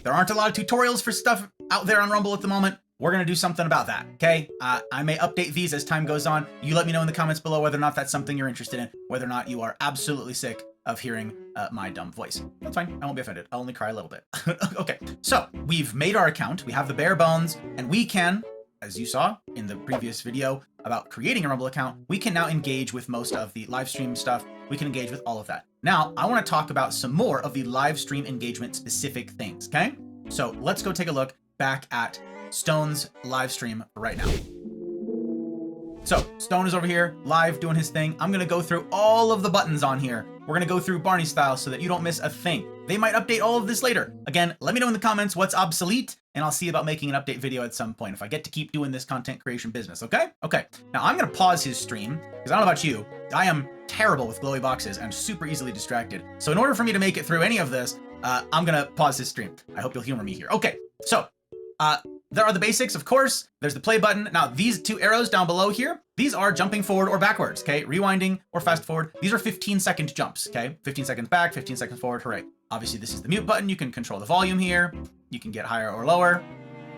There aren't a lot of tutorials for stuff out there on Rumble at the moment. We're going to do something about that, okay? I may update these as time goes on. You let me know in the comments below whether or not that's something you're interested in, whether or not you are absolutely sick of hearing my dumb voice. That's fine. I won't be offended. I'll only cry a little bit. Okay, so we've made our account. We have the bare bones, and we can, as you saw in the previous video about creating a Rumble account, we can now engage with most of the live stream stuff. We can engage with all of that. Now, I want to talk about some more of the live stream engagement specific things, okay? So let's go take a look back at Stone's live stream right now. So Stone is over here live doing his thing. I'm going to go through all of the buttons on here. We're going to go through Barney style so that you don't miss a thing. They might update all of this later. Again, let me know in the comments what's obsolete, and I'll see about making an update video at some point if I get to keep doing this content creation business, okay? Okay, now I'm going to pause his stream because I don't know about you. I am terrible with glowy boxes and super easily distracted. So in order for me to make it through any of this, I'm going to pause his stream. I hope you'll humor me here. Okay, so there are the basics, of course. There's the play button. Now, these two arrows down below here, these are jumping forward or backwards, okay? Rewinding or fast forward. These are 15-second jumps, okay? 15 seconds back, 15 seconds forward, hooray. Obviously, this is the mute button. You can control the volume here. You can get higher or lower.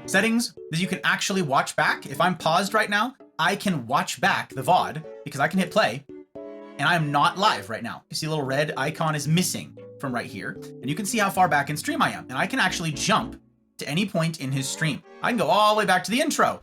Settings, is you can actually watch back. If I'm paused right now, I can watch back the VOD because I can hit play, and I'm not live right now. You see a little red icon is missing from right here, and you can see how far back in stream I am, and I can actually jump to any point in his stream. I can go all the way back to the intro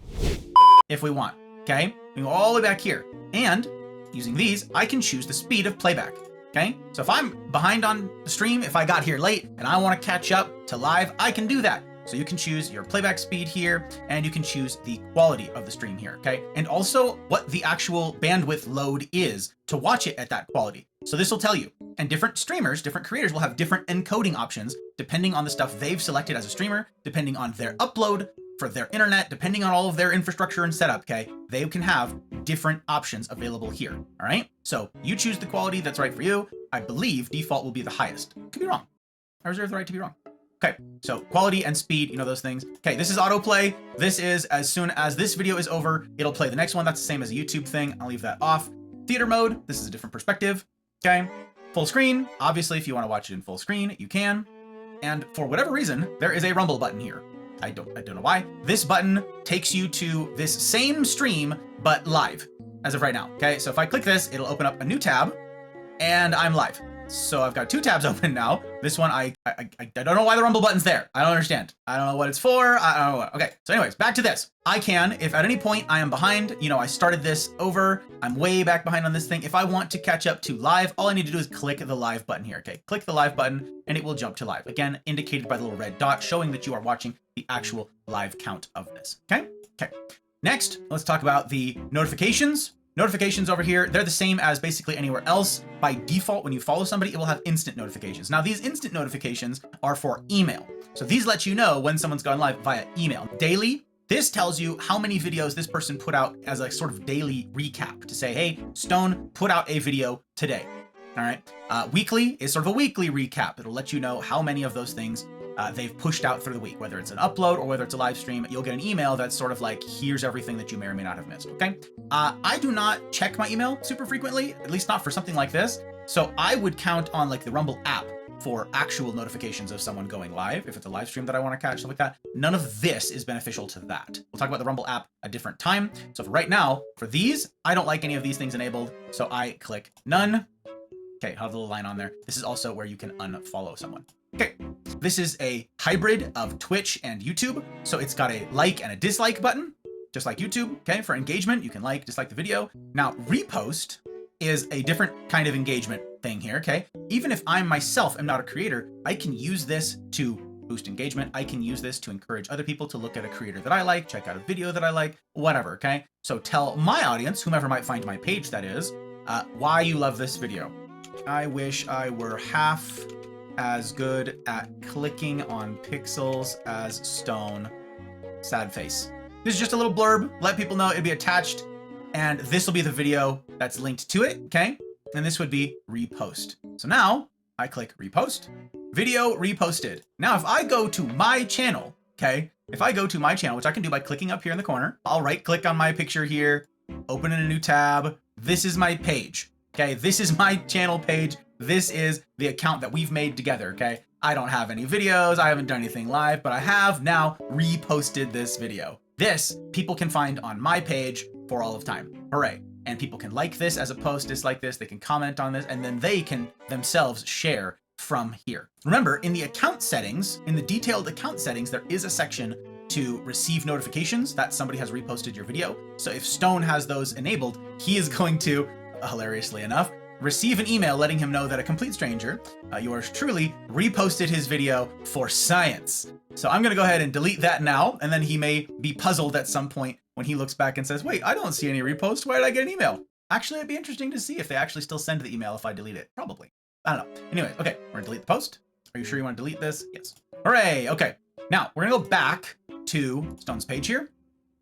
if we want, okay? We can go all the way back here. And using these, I can choose the speed of playback, okay? So if I'm behind on the stream, if I got here late and I want to catch up to live, I can do that. So you can choose your playback speed here, and you can choose the quality of the stream here, okay? And also what the actual bandwidth load is to watch it at that quality. So this will tell you. And different streamers, different creators will have different encoding options depending on the stuff they've selected as a streamer, depending on their upload for their internet, depending on all of their infrastructure and setup, okay? They can have different options available here, all right? So you choose the quality that's right for you. I believe default will be the highest. Could be wrong. I reserve the right to be wrong. Okay, so quality and speed, you know those things. Okay, this is autoplay. This is as soon as this video is over, it'll play the next one. That's the same as a YouTube thing. I'll leave that off. Theater mode, this is a different perspective. Okay, full screen. Obviously, if you want to watch it in full screen, you can. And for whatever reason, there is a Rumble button here. I don't know why. This button takes you to this same stream, but live as of right now. Okay, so if I click this, it'll open up a new tab, and I'm live. So I've got two tabs open now. This one, I don't know why the Rumble button's there. I don't understand. I don't know what it's for. I don't know what. Okay, so anyways, back to this. I can, if at any point I am behind, you know, I started this over, I'm way back behind on this thing. If I want to catch up to live, all I need to do is click the live button here, okay? Click the live button and it will jump to live. Again, indicated by the little red dot showing that you are watching the actual live count of this, okay? Okay, next, let's talk about the notifications. Notifications over here, they're the same as basically anywhere else. By default, when you follow somebody, it will have instant notifications. Now, these instant notifications are for email. So these let you know when someone's gone live via email. Daily, this tells you how many videos this person put out as a sort of daily recap to say, hey, Stone put out a video today. All right. Weekly is sort of a weekly recap. It'll let you know how many of those things they've pushed out through the week, whether it's an upload or whether it's a live stream. You'll get an email that's sort of like, here's everything that you may or may not have missed, okay? I do not check my email super frequently, at least not for something like this. So I would count on like the Rumble app for actual notifications of someone going live, if it's a live stream that I want to catch, stuff like that. None of this is beneficial to that. We'll talk about the Rumble app a different time. So for right now, for these, I don't like any of these things enabled, so I click none. Okay, I'll have a little line on there. This is also where you can unfollow someone. Okay, this is a hybrid of Twitch and YouTube. So it's got a like and a dislike button, just like YouTube, okay? For engagement, you can like, dislike the video. Now, repost is a different kind of engagement thing here, okay? Even if I myself am not a creator, I can use this to boost engagement. I can use this to encourage other people to look at a creator that I like, check out a video that I like, whatever, okay? So tell my audience, whomever might find my page that is, why you love this video. I wish I were half as good at clicking on pixels as Stone. Sad face. This is just a little blurb. Let people know it'd be attached, and this will be the video that's linked to it, okay? And this would be repost. So now I click repost. Video reposted. Now, if I go to my channel, okay? If I go to my channel, which I can do by clicking up here in the corner, I'll right click on my picture here, open in a new tab. This is my page. Okay, this is my channel page. This is the account that we've made together, okay? I don't have any videos, I haven't done anything live, but I have now reposted this video. This people can find on my page for all of time. Hooray. And people can like this as a post, dislike this, they can comment on this, and then they can themselves share from here. Remember, in the account settings, in the detailed account settings, there is a section to receive notifications that somebody has reposted your video. So if Stone has those enabled, he is going to, hilariously enough, receive an email letting him know that a complete stranger, yours truly, reposted his video for science. So I'm gonna go ahead and delete that now, and then he may be puzzled at some point when he looks back and says, wait, I don't see any reposts, why did I get an email? Actually, it'd be interesting to see if they actually still send the email if I delete it, probably. I don't know. Anyways, okay, we're gonna delete the post. Are you sure you wanna delete this? Yes. Hooray, okay. Now, we're gonna go back to Stone's page here.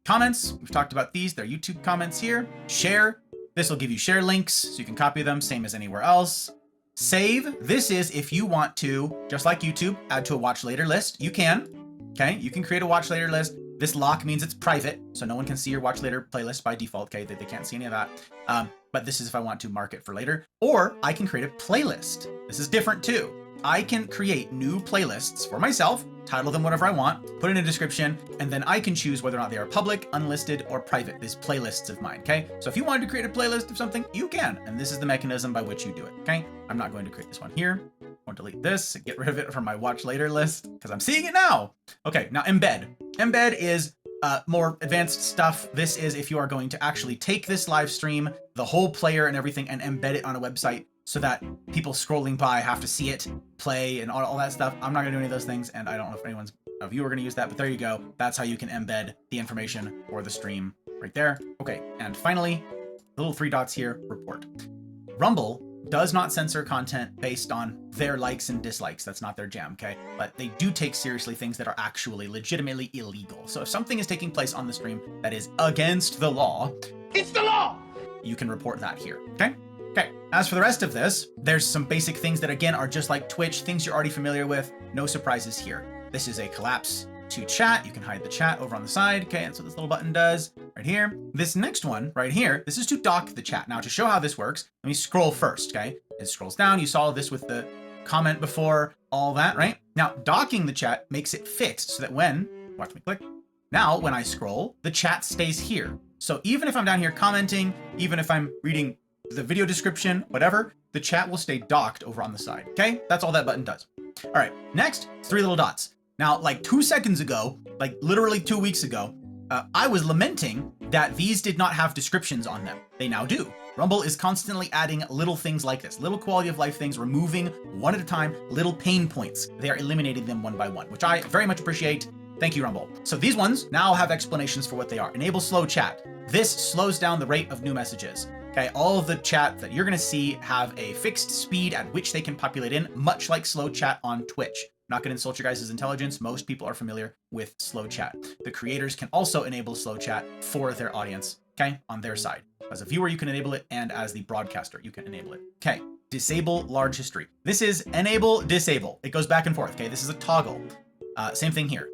Comments, we've talked about these, they're YouTube comments here. Share, this will give you share links, so you can copy them, same as anywhere else. Save, this is if you want to, just like YouTube, add to a watch later list, you can. Okay, you can create a watch later list. This lock means it's private, so no one can see your watch later playlist by default, okay? They can't see any of that. But this is if I want to mark it for later. Or I can create a playlist. This is different too. I can create new playlists for myself, title them whatever I want, put in a description, and then I can choose whether or not they are public, unlisted, or private. These playlists of mine, okay? So if you wanted to create a playlist of something, you can, and this is the mechanism by which you do it, okay? I'm not going to create this one here. I'm going to delete this, get rid of it from my watch later list, because I'm seeing it now. Okay, now embed. Embed is more advanced stuff. This is if you are going to actually take this live stream, the whole player and everything, and embed it on a website so that people scrolling by have to see it, play, and all that stuff. I'm not gonna do any of those things, and I don't know if anyone's of you are gonna use that, but there you go. That's how you can embed the information for the stream right there. Okay, and finally, the little 3 dots here, report. Rumble does not censor content based on their likes and dislikes. That's not their jam, okay? But they do take seriously things that are actually legitimately illegal. So if something is taking place on the stream that is against the law, it's the law! You can report that here, okay? Okay, as for the rest of this, there's some basic things that again are just like Twitch, things you're already familiar with, no surprises here. This is a collapse to chat. You can hide the chat over on the side, okay? That's what this little button does right here. This next one right here, this is to dock the chat. Now to show how this works, let me scroll first, okay? It scrolls down, you saw this with the comment before, all that, right? Now docking the chat makes it fixed so that when, watch me click, now when I scroll, the chat stays here. So even if I'm down here commenting, even if I'm reading the video description, whatever, the chat will stay docked over on the side, okay? That's all that button does. All right, next, 3 little dots. Now, like 2 seconds ago, like literally 2 weeks ago, I was lamenting that these did not have descriptions on them. They now do. Rumble is constantly adding little things like this, little quality of life things, removing one at a time, little pain points. They are eliminating them one by one, which I very much appreciate. Thank you, Rumble. So these ones now have explanations for what they are. Enable slow chat. This slows down the rate of new messages. Okay, all of the chat that you're gonna see have a fixed speed at which they can populate in, much like slow chat on Twitch. I'm not gonna insult your guys' intelligence. Most people are familiar with slow chat. The creators can also enable slow chat for their audience, okay, on their side. As a viewer, you can enable it, and as the broadcaster, you can enable it. Okay, disable large history. This is enable, disable. It goes back and forth, okay? This is a toggle. Same thing here.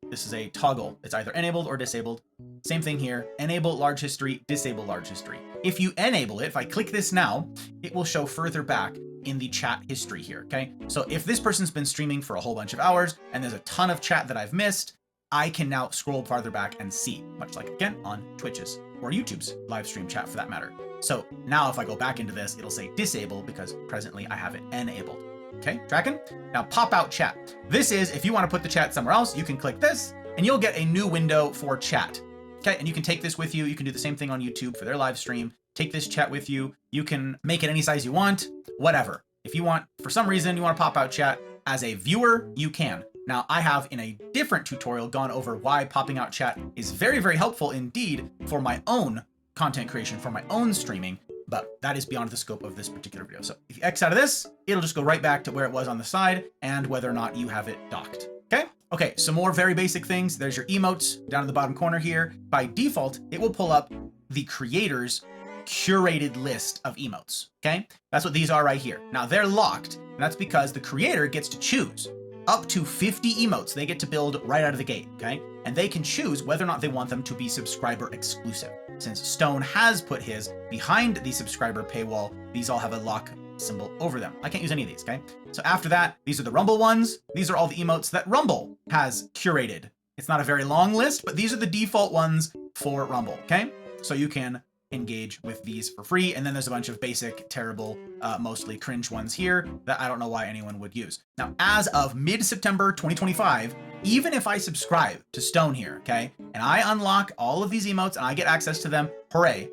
This is a toggle. It's either enabled or disabled. Same thing here. Enable large history, disable large history. If you enable it, if I click this now, it will show further back in the chat history here, okay? So if this person's been streaming for a whole bunch of hours and there's a ton of chat that I've missed, I can now scroll farther back and see, much like again on Twitch's or YouTube's live stream chat for that matter. So now if I go back into this, it'll say disable because presently I have it enabled. Okay, tracking? Now pop out chat. This is if you want to put the chat somewhere else, you can click this and you'll get a new window for chat. Okay, and you can take this with you. You can do the same thing on YouTube for their live stream. Take this chat with you. You can make it any size you want, whatever. If you want, for some reason, you want to pop out chat as a viewer, you can. Now, I have in a different tutorial gone over why popping out chat is very, very helpful indeed for my own content creation, for my own streaming, but that is beyond the scope of this particular video. So if you X out of this, it'll just go right back to where it was on the side and whether or not you have it docked. Okay? Okay, some more very basic things. There's your emotes down in the bottom corner here. By default, it will pull up the creator's curated list of emotes, okay? That's what these are right here. Now they're locked, and that's because the creator gets to choose up to 50 emotes they get to build right out of the gate, okay? And they can choose whether or not they want them to be subscriber exclusive. since Stone has put his behind the subscriber paywall, these all have a lock symbol over them. I can't use any of these, okay? So after that, these are the Rumble ones. These are all the emotes that Rumble has curated. It's not a very long list, but these are the default ones for Rumble, okay? So you can engage with these for free. And then there's a bunch of basic, terrible, mostly cringe ones here that I don't know why anyone would use. Now, as of mid-September 2025, even if I subscribe to Stone here, okay, and I unlock all of these emotes and I get access to them, hooray.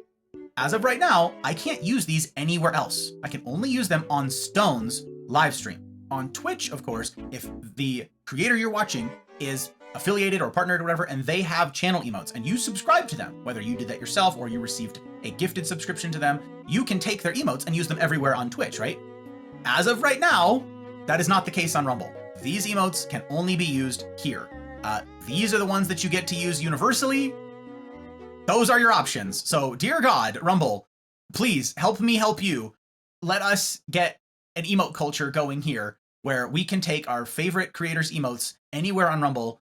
As of right now, I can't use these anywhere else. I can only use them on Stone's live stream. On Twitch, of course, if the creator you're watching is affiliated or partnered or whatever, and they have channel emotes and you subscribe to them, whether you did that yourself or you received a gifted subscription to them, you can take their emotes and use them everywhere on Twitch, right? As of right now, that is not the case on Rumble. These emotes can only be used here. These are the ones that you get to use universally. Those are your options. So, dear God, Rumble, please help me help you. Let us get an emote culture going here where we can take our favorite creators' emotes anywhere on Rumble.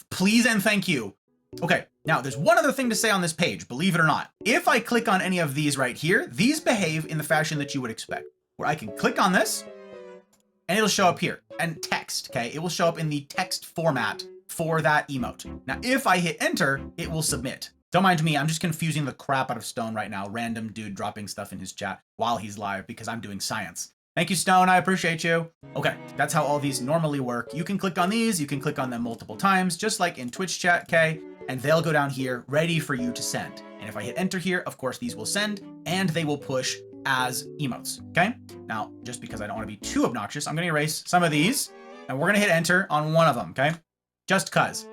Please and thank you. Okay, now there's one other thing to say on this page, believe it or not. If I click on any of these right here, these behave in the fashion that you would expect, where I can click on this and it'll show up here, and text, okay? It will show up in the text format for that emote. Now, if I hit enter, it will submit. Don't mind me, I'm just confusing the crap out of Stone right now. Random dude dropping stuff in his chat while he's live because I'm doing science. Thank you, Stone, I appreciate you. Okay, that's how all these normally work. You can click on these, you can click on them multiple times, just like in Twitch chat, okay? And they'll go down here, ready for you to send. And if I hit enter here, of course, these will send, and they will push as emotes, okay? Now, just because I don't want to be too obnoxious, I'm gonna erase some of these, and we're gonna hit enter on one of them, okay? Just cuz.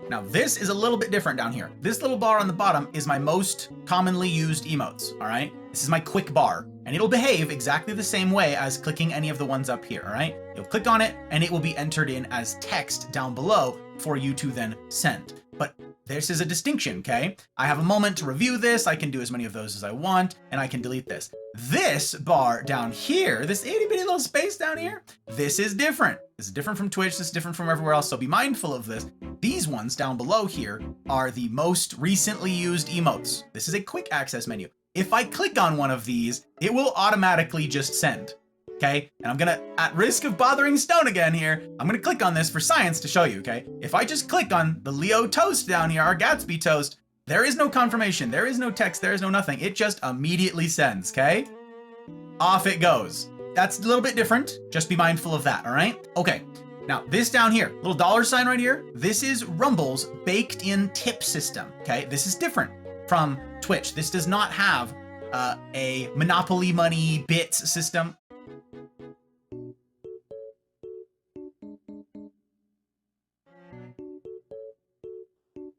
Now, this is a little bit different down here. This little bar on the bottom is my most commonly used emotes, all right? This is my quick bar, and it'll behave exactly the same way as clicking any of the ones up here, all right? You'll click on it, and it will be entered in as text down below for you to then send. But this is a distinction, okay? I have a moment to review this, I can do as many of those as I want, and I can delete this. This bar down here, this itty bitty little space down here, this is different. This is different from Twitch, this is different from everywhere else, so be mindful of this. These ones down below here are the most recently used emotes. This is a quick access menu. If I click on one of these, it will automatically just send. Okay, and I'm gonna, at risk of bothering Stone again here, I'm gonna click on this for science to show you, okay? If I just click on the Leo toast down here, our Gatsby toast, there is no confirmation, there is no text, there is no nothing. It just immediately sends, okay? Off it goes. That's a little bit different. Just be mindful of that, all right? Okay, now this down here, little dollar sign right here, this is Rumble's baked in tip system, okay? This is different from Twitch. This does not have a Monopoly money bits system.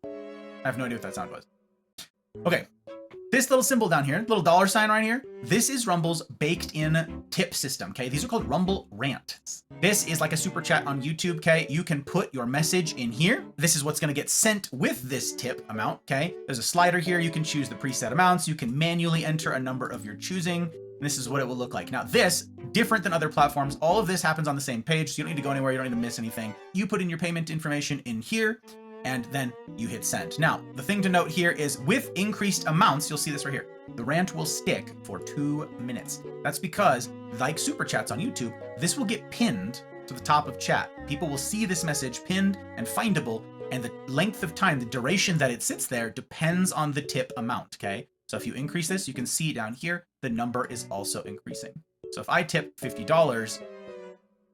I have no idea what that sound was. Okay, this little symbol down here, little dollar sign right here, this is Rumble's baked in tip system, okay? These are called Rumble Rants. This is like a super chat on YouTube, okay? You can put your message in here. This is what's gonna get sent with this tip amount, okay? There's a slider here, you can choose the preset amounts, you can manually enter a number of your choosing, and this is what it will look like. Now this, different than other platforms, all of this happens on the same page, so you don't need to go anywhere, you don't need to miss anything. You put in your payment information in here, and then you hit send. Now, the thing to note here is with increased amounts, you'll see this right here, the rant will stick for 2 minutes. That's because, like super chats on YouTube, this will get pinned to the top of chat. People will see this message pinned and findable, and the length of time, the duration that it sits there depends on the tip amount, okay? So if you increase this, you can see down here, the number is also increasing. So if I tip $50,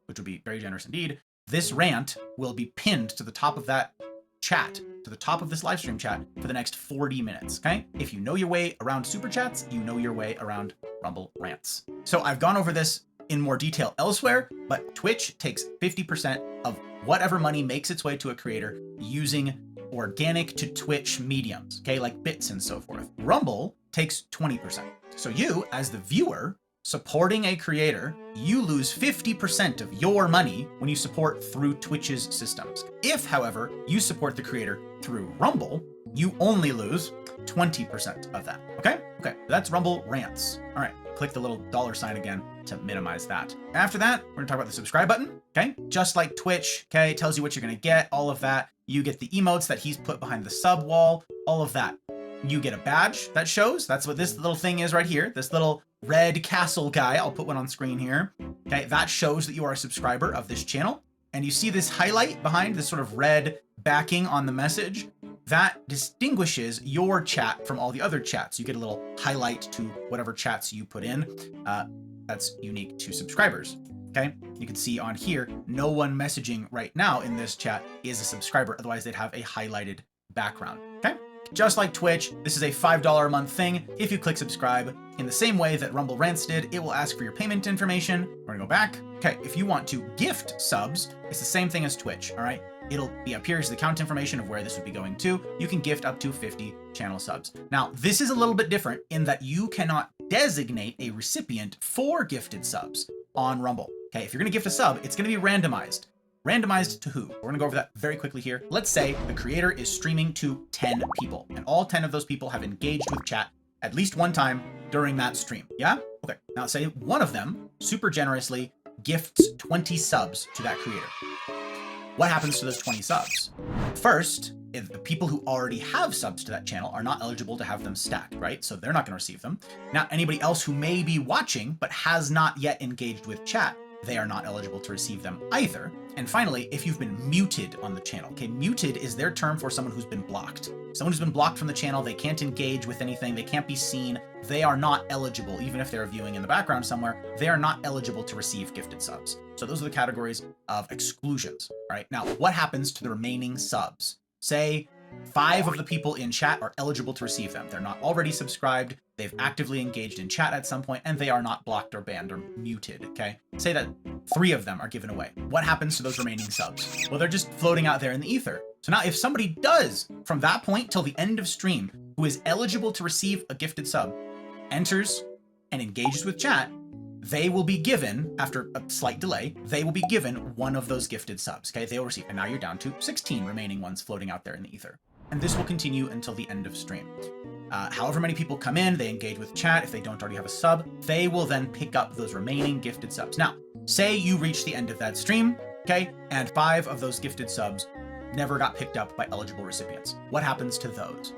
which would be very generous indeed, this rant will be pinned to the top of that chat, to the top of this live stream chat for the next 40 minutes, okay? If you know your way around super chats, you know your way around Rumble Rants. So I've gone over this in more detail elsewhere, but Twitch takes 50% of whatever money makes its way to a creator using organic to Twitch mediums, okay? Like bits and so forth. Rumble takes 20%. So you, as the viewer, supporting a creator, you lose 50% of your money when you support through Twitch's systems. If, however, you support the creator through Rumble, you only lose 20% of that, okay? Okay, that's Rumble Rants. All right, click the little dollar sign again to minimize that. After that, we're gonna talk about the subscribe button, okay? Just like Twitch, okay? It tells you what you're gonna get, all of that. You get the emotes that he's put behind the sub wall, all of that. you get a badge that shows. That's what this little thing is right here. This little red castle guy. I'll put one on screen here. Okay, that shows that you are a subscriber of this channel. And you see this highlight behind this sort of red backing on the message. That distinguishes your chat from all the other chats. You get a little highlight to whatever chats you put in. That's unique to subscribers. Okay, you can see on here, no one messaging right now in this chat is a subscriber. Otherwise, they'd have a highlighted background. Okay, just like Twitch, this is a $5 a month thing. If you click subscribe, in the same way that Rumble Rants did, it will ask for your payment information. We're gonna go back. Okay, if you want to gift subs, it's the same thing as Twitch. All right, it'll be up here is the account information of where this would be going to. You can gift up to 50 channel subs. Now, this is a little bit different in that you cannot designate a recipient for gifted subs on Rumble. Okay, if you're gonna gift a sub, it's gonna be randomized. Randomized to who? We're gonna go over that very quickly here. Let's say the creator is streaming to 10 people, and all 10 of those people have engaged with chat at least one time during that stream. Yeah? Okay, now say one of them super generously gifts 20 subs to that creator. What happens to those 20 subs? First, if the people who already have subs to that channel are not eligible to have them stacked, right? So they're not gonna receive them. Now, anybody else who may be watching but has not yet engaged with chat, they are not eligible to receive them either. And finally, if you've been muted on the channel, okay, muted is their term for someone who's been blocked. Someone who's been blocked from the channel, they can't engage with anything, they can't be seen, they are not eligible, even if they're viewing in the background somewhere, they are not eligible to receive gifted subs. So those are the categories of exclusions, right? Now, what happens to the remaining subs? Say 5 of the people in chat are eligible to receive them. They're not already subscribed, they've actively engaged in chat at some point, and they are not blocked or banned or muted, okay? Say that 3 of them are given away. What happens to those remaining subs? Well, they're just floating out there in the ether. So now if somebody does, from that point till the end of stream, who is eligible to receive a gifted sub, enters and engages with chat, they will be given, after a slight delay, they will be given one of those gifted subs, okay? They will receive, and now you're down to 16 remaining ones floating out there in the ether. And this will continue until the end of stream. However many people come in, they engage with chat, if they don't already have a sub, they will then pick up those remaining gifted subs. Now, say you reach the end of that stream, okay, and 5 of those gifted subs never got picked up by eligible recipients. What happens to those?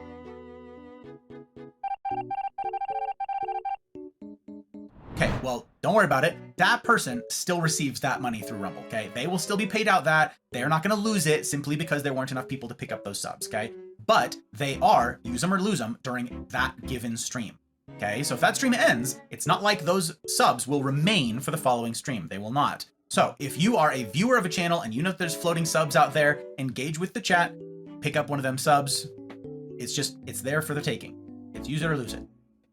Okay, well, don't worry about it. That person still receives that money through Rumble, okay? They will still be paid out that. They're not going to lose it simply because there weren't enough people to pick up those subs, okay? But they are, use them or lose them, during that given stream, okay? So if that stream ends, it's not like those subs will remain for the following stream. They will not. So if you are a viewer of a channel and you know that there's floating subs out there, engage with the chat, pick up one of them subs. It's there for the taking. It's use it or lose it.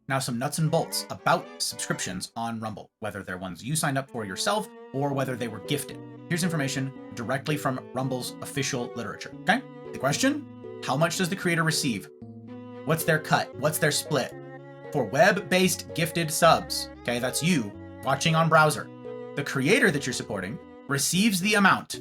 Now, some nuts and bolts about subscriptions on Rumble, whether they're ones you signed up for yourself or whether they were gifted. Here's information directly from Rumble's official literature, okay? The question, how much does the creator receive? What's their cut? What's their split? For web-based gifted subs, okay, that's you watching on browser. The creator that you're supporting receives the amount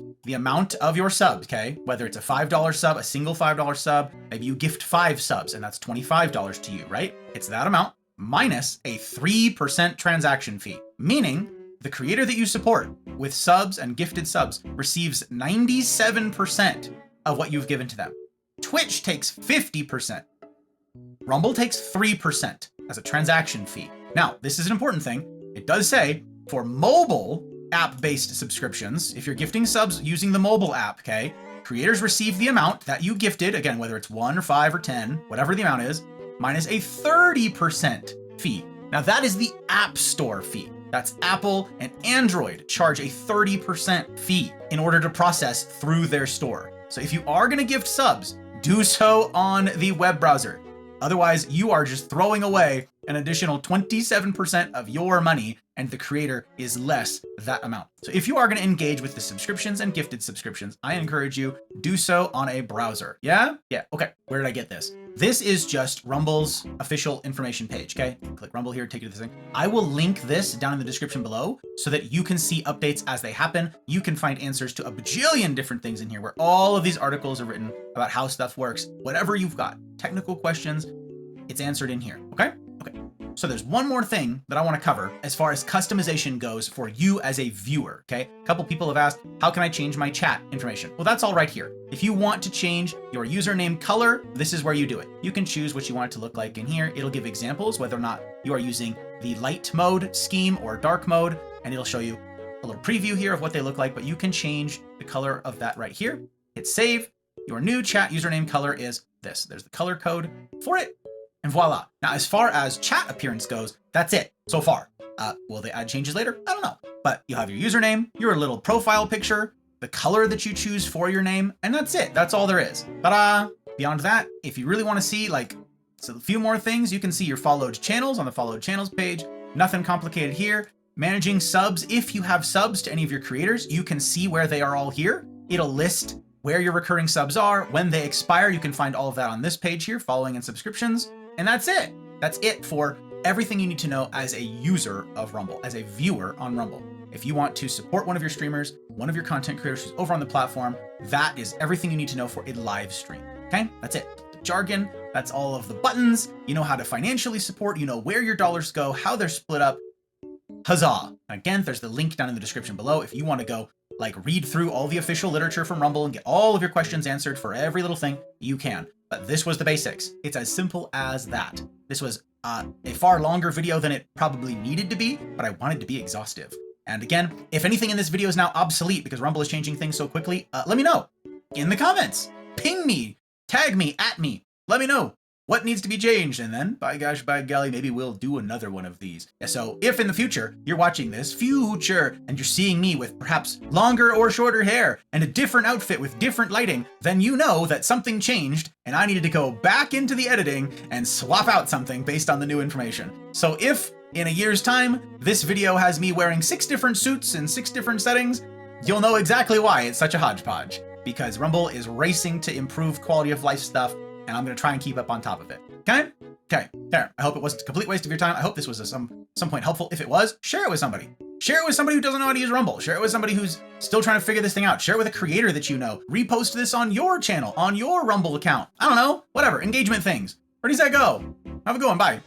of your sub, okay? Whether it's a $5 sub, a single $5 sub, maybe you gift 5 subs and that's $25 to you, right? It's that amount minus a 3% transaction fee, meaning the creator that you support with subs and gifted subs receives 97% of what you've given to them. Twitch takes 50%. Rumble takes 3% as a transaction fee. Now, this is an important thing. It does say for mobile app-based subscriptions, if you're gifting subs using the mobile app, okay, creators receive the amount that you gifted, again, whether it's 1 or 5 or 10, whatever the amount is, minus a 30% fee. Now that is the App Store fee. That's Apple and Android charge a 30% fee in order to process through their store. So if you are gonna gift subs, do so on the web browser. Otherwise, you are just throwing away an additional 27% of your money and the creator is less that amount. So if you are going to engage with the subscriptions and gifted subscriptions, I encourage you do so on a browser. Yeah? Yeah. Okay. Where did I get this? This is just Rumble's official information page. Okay. Click Rumble here, take you to this thing. I will link this down in the description below so that you can see updates as they happen. You can find answers to a bajillion different things in here where all of these articles are written about how stuff works. Whatever you've got, technical questions, it's answered in here. Okay. Okay. So there's one more thing that I want to cover as far as customization goes for you as a viewer, okay? A couple people have asked, how can I change my chat information? Well, that's all right here. If you want to change your username color, this is where you do it. You can choose what you want it to look like in here. It'll give examples, whether or not you are using the light mode scheme or dark mode, and it'll show you a little preview here of what they look like, but you can change the color of that right here. Hit save. Your new chat username color is this. There's the color code for it. And voila. Now, as far as chat appearance goes, that's it so far. Will they add changes later? I don't know. But you have your username, your little profile picture, the color that you choose for your name, and that's it. That's all there is. But beyond that, if you really want to see a few more things, you can see your followed channels on the followed channels page. Nothing complicated here. Managing subs. If you have subs to any of your creators, you can see where they are all here. It'll list where your recurring subs are, when they expire. You can find all of that on this page here, following and subscriptions. And that's it. That's it for everything you need to know as a user of Rumble, as a viewer on Rumble. If you want to support one of your streamers, one of your content creators who's over on the platform, that is everything you need to know for a live stream. Okay? That's it. The jargon, that's all of the buttons. You know how to financially support, you know where your dollars go, how they're split up. Huzzah. Again, there's the link down in the description below if you want to go read through all the official literature from Rumble and get all of your questions answered for every little thing, you can. But this was the basics. It's as simple as that. This was a far longer video than it probably needed to be, but I wanted to be exhaustive. And again, if anything in this video is now obsolete because Rumble is changing things so quickly, let me know in the comments. Ping me, tag me, at me. Let me know what needs to be changed, and then, by gosh, by golly, maybe we'll do another one of these. So if in the future you're watching this, and you're seeing me with perhaps longer or shorter hair and a different outfit with different lighting, then you know that something changed and I needed to go back into the editing and swap out something based on the new information. So if in a year's time, this video has me wearing 6 different suits in 6 different settings, you'll know exactly why it's such a hodgepodge, because Rumble is racing to improve quality of life stuff, and I'm going to try and keep up on top of it. Okay? Okay. There. I hope it wasn't a complete waste of your time. I hope this was some point helpful. If it was, share it with somebody. Share it with somebody who doesn't know how to use Rumble. Share it with somebody who's still trying to figure this thing out. Share it with a creator that you know. Repost this on your channel, on your Rumble account. I don't know. Whatever. Engagement things. Where does that go? Have a good one. Bye.